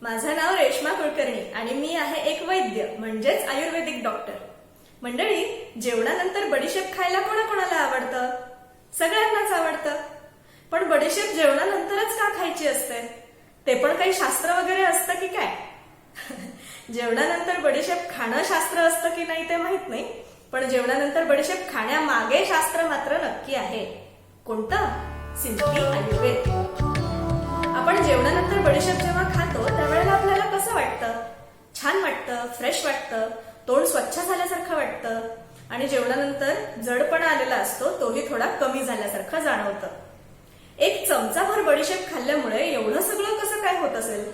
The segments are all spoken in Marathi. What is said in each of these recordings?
माझं नाव रेश्मा कुलकर्णी आणि मी आहे एक वैद्य म्हणजेच आयुर्वेदिक डॉक्टर। मंडळी, जेवणानंतर बडीशेप खायला कोणाकोणाला आवडतं? सगळ्यांनाच आवडतं। पण बडीशेप जेवणानंतरच का खायची असते? ते पण काही शास्त्र वगैरे असतं की काय? जेवणानंतर बडीशेप खाणं शास्त्र असतं की नाही ते माहित नाही, पण जेवणानंतर बडीशेप खाण्यामागे शास्त्र मात्र नक्की आहे। कोणतं? सिंपली आयुर्वेद। आपण जेवणानंतर बडीशेप जेव्हा खातो त्यावेळेला आपल्याला कसं वाटतं? छान वाटतं, फ्रेश वाटतं, तोंड स्वच्छ झाल्यासारखं वाटतं आणि जेवणानंतर जडपणा आलेला असतो तोही थोडा कमी झाल्यासारखं जाणवतं। एक चमचाभर बडीशेप खाल्ल्यामुळे एवढं सगळं कसं काय होत असेल?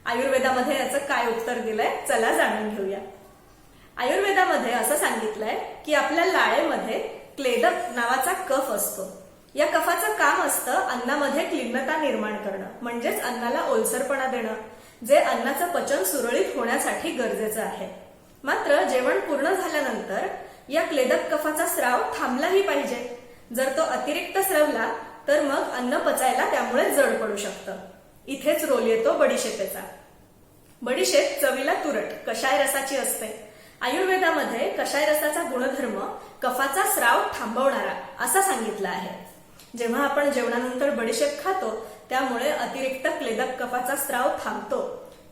आयुर्वेदामध्ये याचं काय उत्तर दिलंय, चला जाणून घेऊया। आयुर्वेदामध्ये असं सांगितलंय की आपल्या लाळेमध्ये क्लेदक नावाचा कफ असतो। या कफाचं काम असतं अन्नामध्ये क्लिन्नता निर्माण करणं, म्हणजेच अन्नाला ओलसरपणा देणं, जे अन्नाचं पचन सुरळीत होण्यासाठी गरजेचं आहे। मात्र जेवण पूर्ण झाल्यानंतर या क्लेदक कफाचा स्राव थांबलाही पाहिजे। जर तो अतिरिक्त स्रवला तर मग अन्न पचायला त्यामुळे जड पडू शकतं। इथेच रोल येतो बडीशेपेचा। बडीशेप चवीला तुरट कषाय रसाची असते। आयुर्वेदामध्ये कषाय रसाचा गुणधर्म कफाचा स्राव थांबवणारा असा सांगितला आहे। जेव्हा आपण जेवणानंतर बडीशेप खातो त्यामुळे अतिरिक्त क्लेदक कफाचा स्राव थांबतो,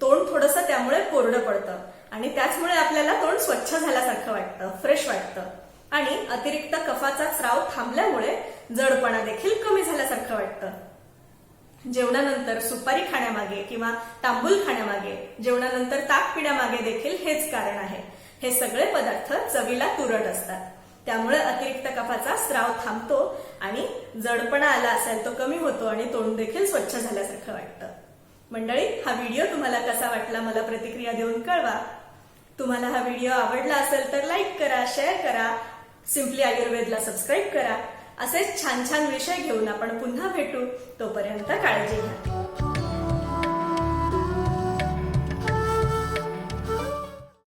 तोंड थोडंसं त्यामुळे कोरडं पडतं आणि त्याचमुळे आपल्याला तोंड स्वच्छ झाल्यासारखं वाटतं, फ्रेश वाटतं आणि अतिरिक्त कफाचा स्राव थांबल्यामुळे जडपणा देखील कमी झाल्यासारखं वाटतं। जेवणानंतर सुपारी खाण्यामागे किंवा तांबूल खाण्यामागे, जेवणानंतर ताक पिण्यामागे देखील हेच कारण आहे। हे सगळे पदार्थ चवीला तुरट असतात, त्यामुळे अतिरिक्त कफाचा स्राव थांबतो आणि जडपणा आला असेल तो कमी होतो आणि तोंड देखील स्वच्छ झाल्यासारखं वाटतं। मंडळी, हा व्हिडिओ तुम्हाला कसा वाटला मला प्रतिक्रिया देऊन कळवा। तुम्हाला हा व्हिडिओ आवडला असेल तर लाईक करा, शेअर करा, सिंपली आयुर्वेदला सबस्क्राईब करा। असेच छान छान विषय घेऊन आपण पुन्हा भेटू, तोपर्यंत काळजी घ्या।